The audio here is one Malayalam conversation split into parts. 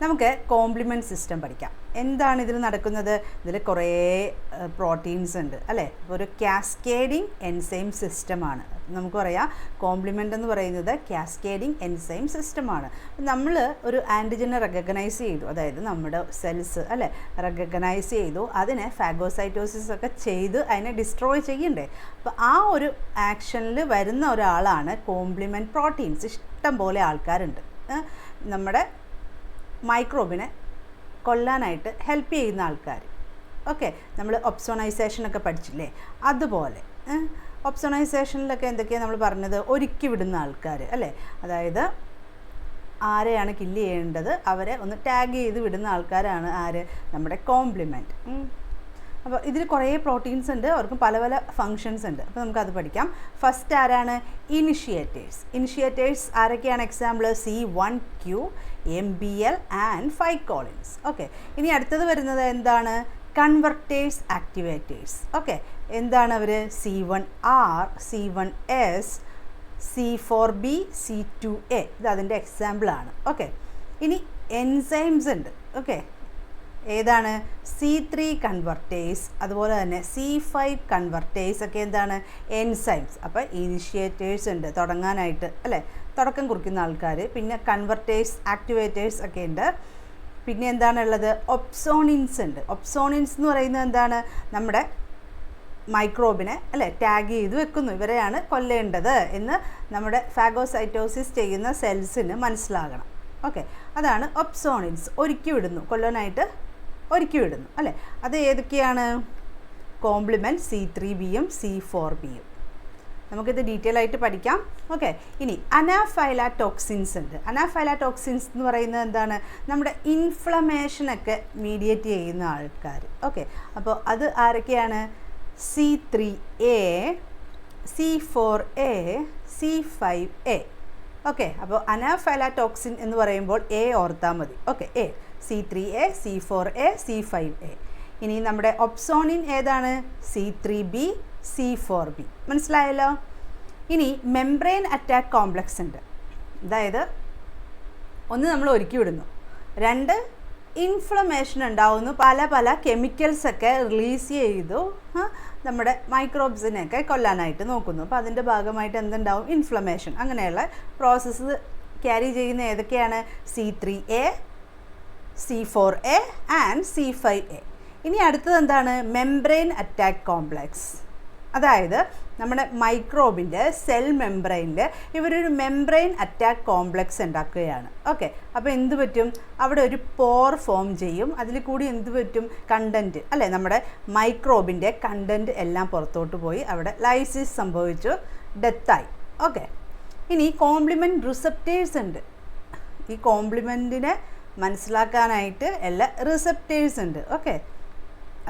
നമുക്ക് കോംപ്ലിമെൻറ്റ് സിസ്റ്റം പഠിക്കാം. എന്താണ് ഇതിൽ നടക്കുന്നത്? ഇതിൽ കുറേ പ്രോട്ടീൻസ് ഉണ്ട് അല്ലേ. ഒരു കാസ്കേഡിങ് എൻസൈം സിസ്റ്റമാണ്. നമുക്ക് പറയാം കോംപ്ലിമെൻ്റ് എന്ന് പറയുന്നത് കാസ്കേഡിങ് എൻസൈം സിസ്റ്റമാണ്. നമ്മൾ ഒരു ആൻറ്റിജനെ റെക്കഗ്നൈസ് ചെയ്തു, അതായത് നമ്മുടെ സെൽസ് അല്ലേ റെക്കഗ്നൈസ് ചെയ്തു, അതിനെ ഫാഗോസൈറ്റോസിസ് ഒക്കെ ചെയ്ത് അതിനെ ഡിസ്ട്രോയ് ചെയ്യണ്ടേ. അപ്പോൾ ആ ഒരു ആക്ഷനിൽ വരുന്ന ഒരാളാണ് കോംപ്ലിമെൻറ്റ് പ്രോട്ടീൻസ്. ഇഷ്ടം പോലെ ആൾക്കാരുണ്ട് നമ്മുടെ മൈക്രോബിനെ കൊല്ലാനായിട്ട് ഹെൽപ്പ് ചെയ്യുന്ന ആൾക്കാർ. ഓക്കെ, നമ്മൾ ഒപ്സോണൈസേഷനൊക്കെ പഠിച്ചില്ലേ, അതുപോലെ ഒപ്സോണൈസേഷനിലൊക്കെ എന്തൊക്കെയാണ് നമ്മൾ പറഞ്ഞത്? ഒരുക്കി വിടുന്ന ആൾക്കാർ അല്ലേ. അതായത് ആരെയാണ് കില്ല് ചെയ്യേണ്ടത് അവരെ ഒന്ന് ടാഗ് ചെയ്ത് വിടുന്ന ആൾക്കാരാണ് ആര്? നമ്മുടെ കോംപ്ലിമെൻറ്റ്. അപ്പോൾ ഇതിൽ കുറേ പ്രോട്ടീൻസ് ഉണ്ട്, അവർക്ക് പല പല ഫങ്ഷൻസ് ഉണ്ട്. അപ്പോൾ നമുക്കത് പഠിക്കാം. ഫസ്റ്റ് ആരാണ്? ഇനിഷ്യേറ്റേഴ്സ്. ഇനിഷ്യേറ്റേഴ്സ് ആരൊക്കെയാണ്? Example C1q, MBL and 5 Collins. Okay, ഇനി അടുത്തത് വരുന്നത് എന്താണ്? കൺവെർട്ടേഴ്സ്, ആക്ടിവേറ്റേഴ്സ്. ഓക്കെ, എന്താണ് അവർ? C1R, C1S, C4B, C2A. ഇത് അതിൻ്റെ എക്സാമ്പിളാണ്. ഓക്കെ, ഇനി എൻസൈംസ് ഉണ്ട്. ഓക്കെ, ഏതാണ്? C3 കൺവെർട്ടേഴ്സ്, അതുപോലെ തന്നെ C5 കൺവെർട്ടേഴ്സ് ഒക്കെ എന്താണ്? എൻസൈംസ്. അപ്പോൾ ഇനിഷ്യേറ്റേഴ്സ് ഉണ്ട് തുടങ്ങാനായിട്ട് അല്ലേ, തുടക്കം കുറിക്കുന്ന ആൾക്കാർ. പിന്നെ കൺവെർട്ടേഴ്സ്, ആക്ടിവേറ്റേഴ്സ് ഒക്കെ ഉണ്ട്. പിന്നെ എന്താണുള്ളത്? ഒപ്സോണിൻസ് ഉണ്ട്. ഒപ്സോണിൻസ് എന്ന് പറയുന്നത് എന്താണ്? നമ്മുടെ മൈക്രോബിനെ അല്ലേ ടാഗ് ചെയ്ത് വെക്കുന്നു, ഇവരെയാണ് കൊല്ലേണ്ടത് എന്ന് നമ്മുടെ ഫാഗോസൈറ്റോസിസ് ചെയ്യുന്ന സെൽസിന് മനസ്സിലാകണം. ഓക്കെ, അതാണ് ഒപ്സോണിൻസ്. ഒരുക്കി വിടുന്നു, കൊല്ലാനായിട്ട് ഒരുക്കി വിടുന്നു അല്ലേ. അത് ഏതൊക്കെയാണ്? കോംപ്ലിമെൻറ്റ് C3Bയും C4Bയും. നമുക്കിത് ഡീറ്റെയിൽ ആയിട്ട് പഠിക്കാം. ഓക്കെ, ഇനി അനാഫൈലാടോക്സിൻസ് ഉണ്ട്. അനാഫൈലാടോക്സിൻസ് എന്ന് പറയുന്നത് എന്താണ്? നമ്മുടെ ഇൻഫ്ലമേഷനൊക്കെ മീഡിയേറ്റ് ചെയ്യുന്ന ആൾക്കാർ. ഓക്കെ, അപ്പോൾ അത് ആരൊക്കെയാണ്? C3A, C4A, C5A. ഓക്കെ, അപ്പോൾ അനാഫൈലാടോക്സിൻ എന്ന് പറയുമ്പോൾ A ഓർത്താൽ മതി. Okay, A, C3A, C4A, C5A. ഇനി നമ്മുടെ ഒപ്സോണിൻ ഏതാണ്? C3B, C4B. മനസ്സിലായല്ലോ. ഇനി മെംബ്രെയിൻ അറ്റാക്ക് കോംപ്ലക്സ് ഉണ്ട്. അതായത് ഒന്ന് നമ്മൾ ഒരുക്കി വിടുന്നു, രണ്ട് ഇൻഫ്ലമേഷൻ ഉണ്ടാവുന്നു, പല പല കെമിക്കൽസൊക്കെ റിലീസ് ചെയ്തു നമ്മുടെ മൈക്രോബ്സിനെയൊക്കെ കൊല്ലാനായിട്ട് നോക്കുന്നു. അപ്പോൾ അതിൻ്റെ ഭാഗമായിട്ട് എന്തുണ്ടാവും? ഇൻഫ്ലമേഷൻ. അങ്ങനെയുള്ള പ്രോസസ്സ് ക്യാരി ചെയ്യുന്ന ഏതൊക്കെയാണ്? C3A, C4A and C5A. ഇനി അടുത്തത് എന്താണ്? Membrane attack complex. അതായത് നമ്മുടെ മൈക്രോബിൻ്റെ സെൽ മെംബ്രെയിനിൽ ഇവരൊരു മെംബ്രെയിൻ അറ്റാക്ക് കോംപ്ലക്സ് ഉണ്ടാക്കുകയാണ്. ഓക്കെ, അപ്പോൾ എന്ത് പറ്റും? അവിടെ ഒരു പോർ ഫോം ചെയ്യും, അതിൽ കൂടി എന്ത് പറ്റും? കണ്ടൻറ്റ് അല്ലേ, നമ്മുടെ മൈക്രോബിൻ്റെ കണ്ടൻറ്റ് എല്ലാം പുറത്തോട്ട് പോയി അവിടെ ലൈസിസ് സംഭവിച്ചു, ഡെത്തായി. ഓക്കെ, ഇനി കോംപ്ലിമെൻറ്റ് റിസപ്റ്റേഴ്സ് ഉണ്ട്. ഈ കോംപ്ലിമെൻറ്റിനെ മനസ്സിലാക്കാനായിട്ട് എല്ലാ റിസപ്റ്റേഴ്സ് ഉണ്ട്. ഓക്കെ,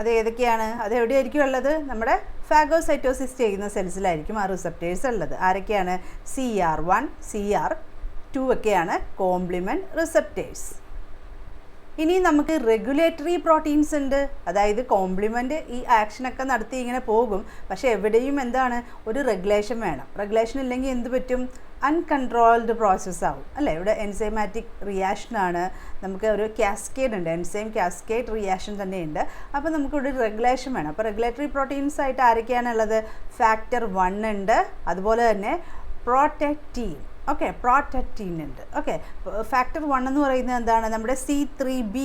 അത് ഏതൊക്കെയാണ്? അത് എവിടെയായിരിക്കും ഉള്ളത്? നമ്മുടെ ഫാഗോസൈറ്റോസിസ് ചെയ്യുന്ന സെൽസിലായിരിക്കും ആ റിസപ്റ്റേഴ്സ് ഉള്ളത്. ആരൊക്കെയാണ്? CR1, CR2 ഒക്കെയാണ് കോംപ്ലിമെൻറ്റ് റിസപ്റ്റേഴ്സ്. ഇനി നമുക്ക് റെഗുലേറ്ററി പ്രോട്ടീൻസ് ഉണ്ട്. അതായത് കോംപ്ലിമെൻറ്റ് ഈ ആക്ഷനൊക്കെ നടത്തി ഇങ്ങനെ പോകും, പക്ഷേ എവിടെയും എന്താണ്? ഒരു റെഗുലേഷൻ വേണം. റെഗുലേഷൻ ഇല്ലെങ്കിൽ എന്ത് പറ്റും? അൺകൺട്രോൾഡ് പ്രോസസ്സ് ആവും അല്ലേ. ഇവിടെ എൻസൈമാറ്റിക് റിയാക്ഷനാണ്, നമുക്ക് ഒരു കാസ്കേഡ് ഉണ്ട്, എൻസൈം കാസ്കേഡ് റിയാക്ഷൻ തന്നെയുണ്ട്. അപ്പോൾ നമുക്കിവിടെ ഒരു റെഗുലേഷൻ വേണം. അപ്പോൾ റെഗുലേറ്ററി പ്രോട്ടീൻസ് ആയിട്ട് ആരൊക്കെയാണുള്ളത്? ഫാക്ടർ 1 ഉണ്ട്, അതുപോലെ തന്നെ പ്രോട്ടക്റ്റീൻ. ഓക്കെ, പ്രോട്ടക്റ്റീൻ ഉണ്ട്. ഓക്കെ, ഫാക്ടർ 1 എന്ന് പറയുന്നത് എന്താണ്? നമ്മുടെ C3B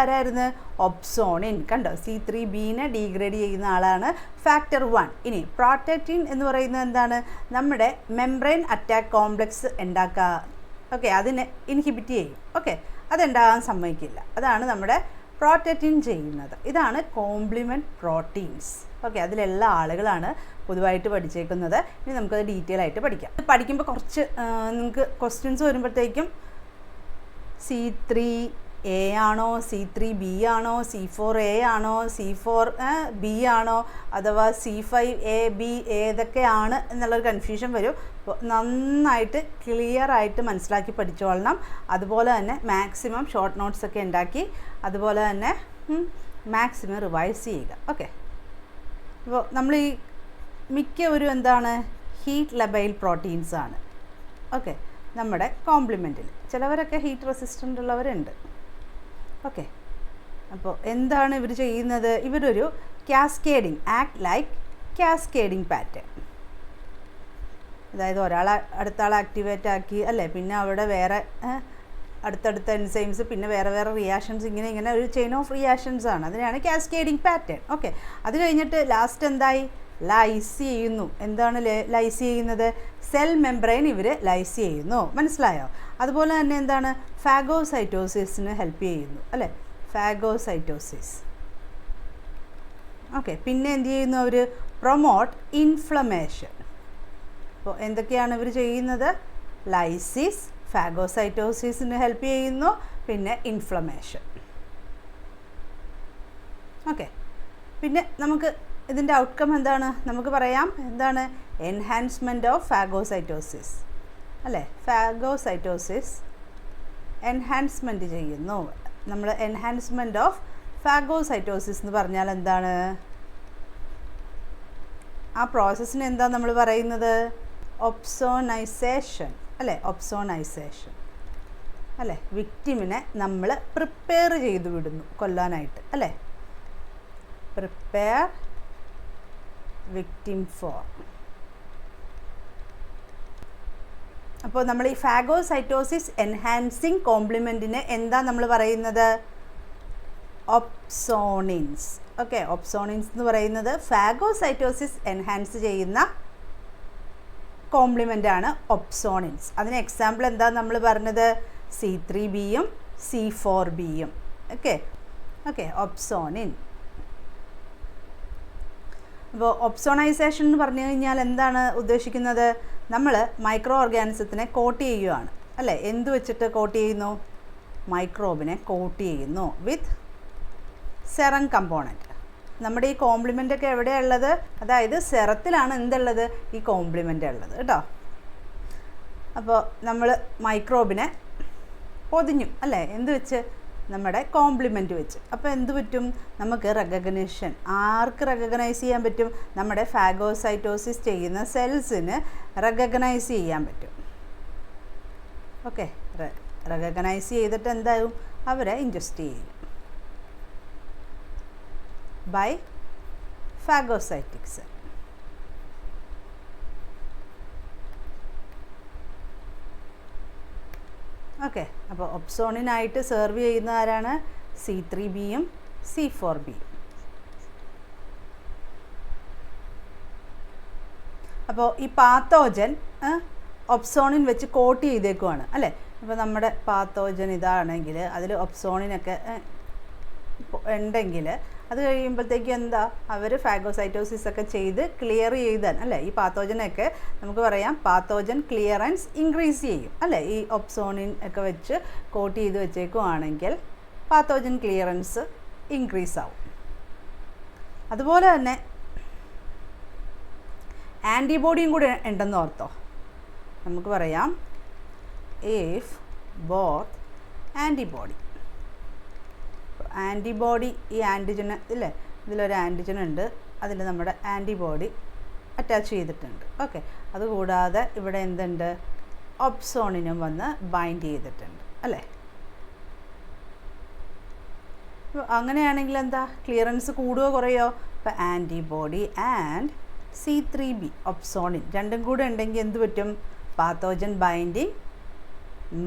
ആരായിരുന്നു? ഒപ്സോണിൻ. കണ്ടോ, C3Bനെ ഡീഗ്രേഡ് ചെയ്യുന്ന ആളാണ് ഫാക്ടർ 1. ഇനി പ്രോട്ടക്റ്റിൻ എന്ന് പറയുന്നത് എന്താണ്? നമ്മുടെ മെംബ്രെയിൻ അറ്റാക്ക് കോംപ്ലക്സ് ഉണ്ടാക്കുക. ഓക്കെ, അതിനെ ഇൻഹിബിറ്റ് ചെയ്യും. ഓക്കെ, അതുണ്ടാകാൻ സമ്മതിക്കില്ല. അതാണ് നമ്മുടെ പ്രോട്ടക്റ്റിൻ ചെയ്യുന്നത്. ഇതാണ് കോംപ്ലിമെൻറ്റ് പ്രോട്ടീൻസ്. ഓക്കെ, അതിലെല്ലാ ആളുകളാണ് പൊതുവായിട്ട് പഠിച്ചേക്കുന്നത്. ഇനി നമുക്കത് ഡീറ്റെയിൽ ആയിട്ട് പഠിക്കാം. പഠിക്കുമ്പോൾ കുറച്ച് നിങ്ങൾക്ക് ക്വസ്റ്റ്യൻസ് വരുമ്പോഴത്തേക്കും C3A ആണോ, C3B ആണോ, C4A ആണോ, C4B ആണോ, അഥവാ C5AB ഏതൊക്കെയാണ് എന്നുള്ളൊരു കൺഫ്യൂഷൻ വരും. അപ്പോൾ നന്നായിട്ട് ക്ലിയറായിട്ട് മനസ്സിലാക്കി പഠിച്ചോളണം. അതുപോലെ തന്നെ മാക്സിമം ഷോർട്ട് നോട്ട്സൊക്കെ ഉണ്ടാക്കി അതുപോലെ തന്നെ മാക്സിമം റിവൈസ് ചെയ്യുക. ഓക്കെ, അപ്പോൾ നമ്മൾ ഈ മിക്കവരും എന്താണ്? Heat labile പ്രോട്ടീൻസാണ്. ഓക്കെ, നമ്മുടെ കോംപ്ലിമെൻറ്റിൽ ചിലവരൊക്കെ ഹീറ്റ് റെസിസ്റ്റൻ്റ് ഉള്ളവരുണ്ട്. ഓക്കെ, അപ്പോൾ എന്താണ് ഇവർ ചെയ്യുന്നത്? ഇവരൊരു cascading, act like cascading pattern. അതായത് ഒരാളെ അടുത്ത ആളെ ആക്ടിവേറ്റ് ആക്കി അല്ലേ, പിന്നെ അവിടെ വേറെ അടുത്തടുത്ത എൻസൈംസ്, പിന്നെ വേറെ വേറെ റിയാക്ഷൻസ്, ഇങ്ങനെ ഒരു ചെയിൻ ഓഫ് റിയാക്ഷൻസ് ആണ്. അതിനെയാണ് കാസ്കേഡിങ് പാറ്റേൺ. ഓക്കെ, അത് കഴിഞ്ഞിട്ട് ലാസ്റ്റ് എന്തായി? ലൈസ് ചെയ്യുന്നു. എന്താണ് ലൈസ് ചെയ്യുന്നത്? സെൽ മെംബ്രെയിൻ ഇവർ ലൈസ് ചെയ്യുന്നു. മനസ്സിലായോ? അതുപോലെ തന്നെ എന്താണ്? ഫാഗോസൈറ്റോസിസിന് ഹെൽപ്പ് ചെയ്യുന്നു അല്ലേ, ഫാഗോസൈറ്റോസിസ്. ഓക്കെ, പിന്നെ എന്ത് ചെയ്യുന്നു അവർ? Promote inflammation. അപ്പോൾ എന്തൊക്കെയാണ് ഇവർ ചെയ്യുന്നത്? ലൈസിസ്, ഫാഗോസൈറ്റോസിസിന് ഹെൽപ്പ് ചെയ്യുന്നു, പിന്നെ ഇൻഫ്ലമേഷൻ. ഓക്കെ, പിന്നെ നമുക്ക് ഇതിൻ്റെ ഔട്ട്കം എന്താണ്? നമുക്ക് പറയാം എന്താണ്? എൻഹാൻസ്മെൻറ്റ് ഓഫ് ഫാഗോസൈറ്റോസിസ് അല്ലേ, ഫാഗോസൈറ്റോസിസ് എൻഹാൻസ്മെൻറ്റ് ചെയ്യുന്നു. നമ്മൾ എൻഹാൻസ്മെൻറ്റ് ഓഫ് ഫാഗോസൈറ്റോസിസ് എന്ന് പറഞ്ഞാൽ എന്താണ്? ആ പ്രോസസ്സിന് എന്താ നമ്മൾ പറയുന്നത്? ഒപ്സോണൈസേഷൻ അല്ലേ, ഒപ്സോണൈസേഷൻ അല്ലേ. വിക്റ്റിമിനെ നമ്മൾ പ്രിപ്പയർ ചെയ്ത് വിടുന്നു കൊല്ലാനായിട്ട് അല്ലേ, പ്രിപ്പയർ വിക്റ്റിം ഫോർ. അപ്പോൾ നമ്മൾ ഈ ഫാഗോസൈറ്റോസിസ് എൻഹാൻസിങ് കോംപ്ലിമെൻറ്റിന് എന്താ നമ്മൾ പറയുന്നത്? ഒപ്സോണിൻസ്. ഓക്കെ, ഒപ്സോണിൻസ് എന്ന് പറയുന്നത് ഫാഗോസൈറ്റോസിസ് എൻഹാൻസ് ചെയ്യുന്ന കോംപ്ലിമെൻ്റ് ആണ് ഒപ്സോണിൻസ്. അതിന് എക്സാമ്പിൾ എന്താ നമ്മൾ പറഞ്ഞത്? C3Bയും C4Bയും. Okay okay, opsonin. അപ്പോൾ ഒപ്സോണൈസേഷൻ എന്ന് പറഞ്ഞു കഴിഞ്ഞാൽ എന്താണ് ഉദ്ദേശിക്കുന്നത്? നമ്മൾ മൈക്രോ ഓർഗാനിസത്തിനെ കോട്ട് ചെയ്യുകയാണ് അല്ലേ. എന്ത് വെച്ചിട്ട് കോട്ട് ചെയ്യുന്നു? മൈക്രോബിനെ കോട്ട് ചെയ്യുന്നു വിത്ത് സെറം കമ്പോണൻറ്റ്. നമ്മുടെ ഈ കോംപ്ലിമെൻ്റ് ഒക്കെ എവിടെയാണ് ഉള്ളത്? അതായത് സെറത്തിലാണ് എന്തുള്ളത്? ഈ കോംപ്ലിമെൻ്റ് ഉള്ളത് കേട്ടോ. അപ്പോൾ നമ്മൾ മൈക്രോബിനെ പൊതിഞ്ഞു അല്ലേ, എന്ത് വെച്ച്? നമ്മുടെ കോംപ്ലിമെൻറ്റ് വെച്ച്. അപ്പോൾ എന്ത് പറ്റും? നമുക്ക് റെക്കഗ്നിഷൻ. ആർക്ക് റെക്കഗ്നൈസ് ചെയ്യാൻ പറ്റും? നമ്മുടെ ഫാഗോസൈറ്റോസിസ് ചെയ്യുന്ന സെൽസിന് റെക്കഗ്നൈസ് ചെയ്യാൻ പറ്റും. ഓക്കെ, റെക്കഗ്നൈസ് ചെയ്തിട്ട് എന്താകും? അവരെ ഇൻജസ്റ്റ് ചെയ്യും ബൈ ഫാഗോസൈറ്റിക് സെൽ. ഓക്കെ, അപ്പോൾ ഒപ്സോണിനായിട്ട് സെർവ് ചെയ്യുന്ന ആരാണ്? C3Bയും C4Bയും. അപ്പോൾ ഈ പാത്തോജൻ ഒപ്സോണിൻ വെച്ച് കോട്ട് ചെയ്തേക്കുവാണ് അല്ലേ. അപ്പോൾ നമ്മുടെ പാത്തോജൻ ഇതാണെങ്കിൽ അതിൽ ഒപ്സോണിനൊക്കെ ഉണ്ടെങ്കിൽ അത് കഴിയുമ്പോഴത്തേക്കും എന്താ? അവർ ഫാഗോസൈറ്റോസിസ് ഒക്കെ ചെയ്ത് ക്ലിയർ ചെയ്താൽ അല്ലേ, ഈ പാത്തോജനൊക്കെ നമുക്ക് പറയാം പാത്തോജൻ ക്ലിയറൻസ് ഇൻക്രീസ് ചെയ്യും അല്ലേ. ഈ ഒപ്സോണിൻ ഒക്കെ വെച്ച് കോട്ട് ചെയ്ത് വെച്ചേക്കുവാണെങ്കിൽ പാത്തോജൻ ക്ലിയറൻസ് ഇൻക്രീസ് ആവും. അതുപോലെ തന്നെ ആൻറ്റിബോഡിയും കൂടി ഉണ്ടെന്ന് ഓർത്തോ. നമുക്ക് പറയാം ഇഫ് ബോത്ത് ആൻറ്റിബോഡി, ആൻറ്റിബോഡി ഈ ആൻറ്റിജന് ഇല്ലേ, ഇതിലൊരു ആൻറ്റിജൻ ഉണ്ട്, അതിൽ നമ്മുടെ ആൻറ്റിബോഡി അറ്റാച്ച് ചെയ്തിട്ടുണ്ട്. ഓക്കെ, അതുകൂടാതെ ഇവിടെ എന്തുണ്ട്? ഒപ്സോണിനും വന്ന് ബൈൻഡ് ചെയ്തിട്ടുണ്ട് അല്ലേ. അങ്ങനെയാണെങ്കിൽ എന്താ? ക്ലിയറൻസ് കൂടുകയോ കുറയോ? ഇപ്പോൾ ആൻറ്റിബോഡി ആൻഡ് C3B ഒപ്സോണിൻ രണ്ടും കൂടെ ഉണ്ടെങ്കിൽ എന്ത് പറ്റും? പാത്തോജൻ ബൈൻഡിങ്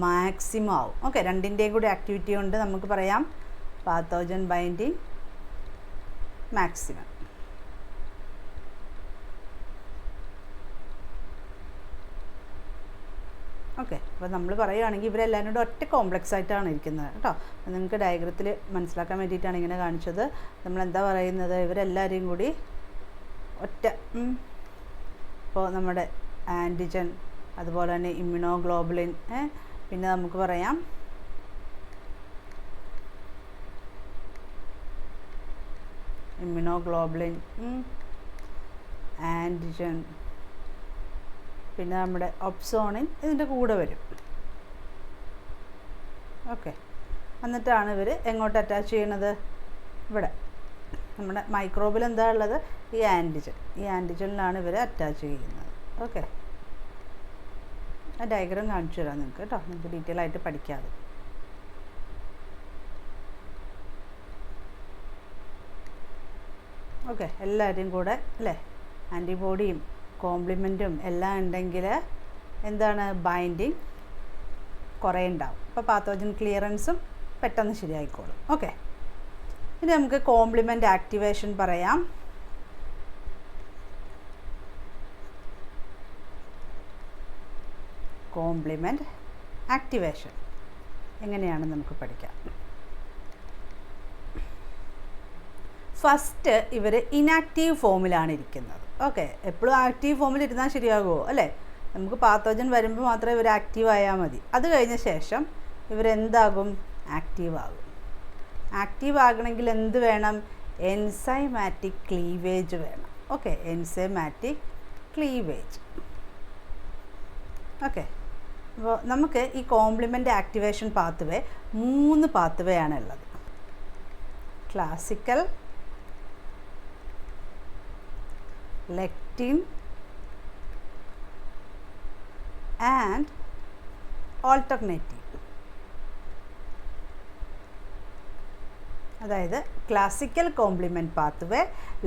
മാക്സിമം ആവും. ഓക്കെ, രണ്ടിൻ്റെയും കൂടി ആക്ടിവിറ്റി കൊണ്ട് നമുക്ക് പറയാം പാത്തോജൻ ബൈൻഡിങ് മാക്സിമം. ഓക്കെ, അപ്പോൾ നമ്മൾ പറയുകയാണെങ്കിൽ ഇവരെല്ലാവരും കൂടെ ഒറ്റ കോംപ്ലക്സ് ആയിട്ടാണ് ഇരിക്കുന്നത് കേട്ടോ. അപ്പോൾ നിങ്ങൾക്ക് ഡയഗ്രത്തിൽ മനസ്സിലാക്കാൻ വേണ്ടിയിട്ടാണ് ഇങ്ങനെ കാണിച്ചത്. നമ്മളെന്താ പറയുന്നത്? ഇവരെല്ലാവരെയും കൂടി ഒറ്റ. ഇപ്പോൾ നമ്മുടെ ആൻറ്റിജൻ, അതുപോലെ തന്നെ ഇമ്മ്യൂണോഗ്ലോബുലിൻ, പിന്നെ നമുക്ക് പറയാം ഇമ്മ്യൂണോഗ്ലോബുലിൻ, ആൻറ്റിജൻ, പിന്നെ നമ്മുടെ ഒപ്സോണിൻ ഇതിൻ്റെ കൂടെ വരും. ഓക്കെ, എന്നിട്ടാണ് ഇവർ എങ്ങോട്ട് അറ്റാച്ച് ചെയ്യണത്? ഇവിടെ നമ്മുടെ മൈക്രോബിൽ എന്താ ഉള്ളത്? ഈ ആൻറ്റിജൻ. ഈ ആൻറ്റിജനിലാണ് ഇവർ അറ്റാച്ച് ചെയ്യുന്നത്. ഓക്കെ, ആ ഡയഗ്രാം കാണിച്ചു തരാം നിങ്ങൾക്ക് കേട്ടോ, നിങ്ങൾക്ക് ഡീറ്റെയിൽ ആയിട്ട് പഠിക്കാതെ. ഓക്കെ, എല്ലാവരും കൂടെ അല്ലേ ആൻറ്റിബോഡിയും കോംപ്ലിമെൻറ്റും എല്ലാം ഉണ്ടെങ്കിൽ എന്താണ് ബൈൻഡിങ് കുറേ ഉണ്ടാവും. അപ്പോൾ പാത്തോജൻ ക്ലിയറൻസും പെട്ടെന്ന് ശരിയായിക്കോളും. ഓക്കെ, ഇനി നമുക്ക് കോംപ്ലിമെൻ്റ് ആക്ടിവേഷൻ പറയാം. കോംപ്ലിമെൻ്റ് ആക്ടിവേഷൻ എങ്ങനെയാണെന്ന് നമുക്ക് പഠിക്കാം. ഫസ്റ്റ് ഇവർ ഇനാക്റ്റീവ് ഫോമിലാണ് ഇരിക്കുന്നത്. ഓക്കെ, എപ്പോഴും ആക്റ്റീവ് ഫോമിൽ ഇരുന്നാൽ ശരിയാകുമോ അല്ലേ? നമുക്ക് പാത്തോജൻ വരുമ്പോൾ മാത്രമേ ഇവർ ആക്റ്റീവ് ആയാൽ മതി. അത് കഴിഞ്ഞ ശേഷം ഇവരെന്താകും? ആക്റ്റീവ് ആകും. ആക്റ്റീവ് ആകണമെങ്കിൽ എന്ത് വേണം? എൻസൈമാറ്റിക് ക്ലീവേജ് വേണം. Okay, enzymatic cleavage. ഓക്കെ, അപ്പോൾ നമുക്ക് ഈ കോംപ്ലിമെൻ്റ് ആക്ടിവേഷൻ പാത്വേ 3 പാത്വേ ആണുള്ളത്. Classical, lectin and alternative. അതായത് classical complement pathway,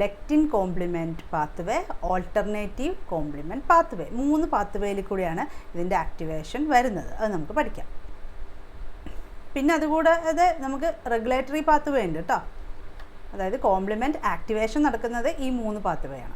lectin complement pathway, alternative complement pathway. 3 പാത്വേയിൽ കൂടിയാണ് ഇതിൻ്റെ ആക്ടിവേഷൻ വരുന്നത്. അത് നമുക്ക് പഠിക്കാം. പിന്നെ അതുകൂടാതെ നമുക്ക് റെഗുലേറ്ററി പാത്വേ ഉണ്ട് കേട്ടോ. അതായത് കോംപ്ലിമെൻ്റ് ആക്ടിവേഷൻ നടക്കുന്നത് ഈ 3 പാത്വേയാണ്.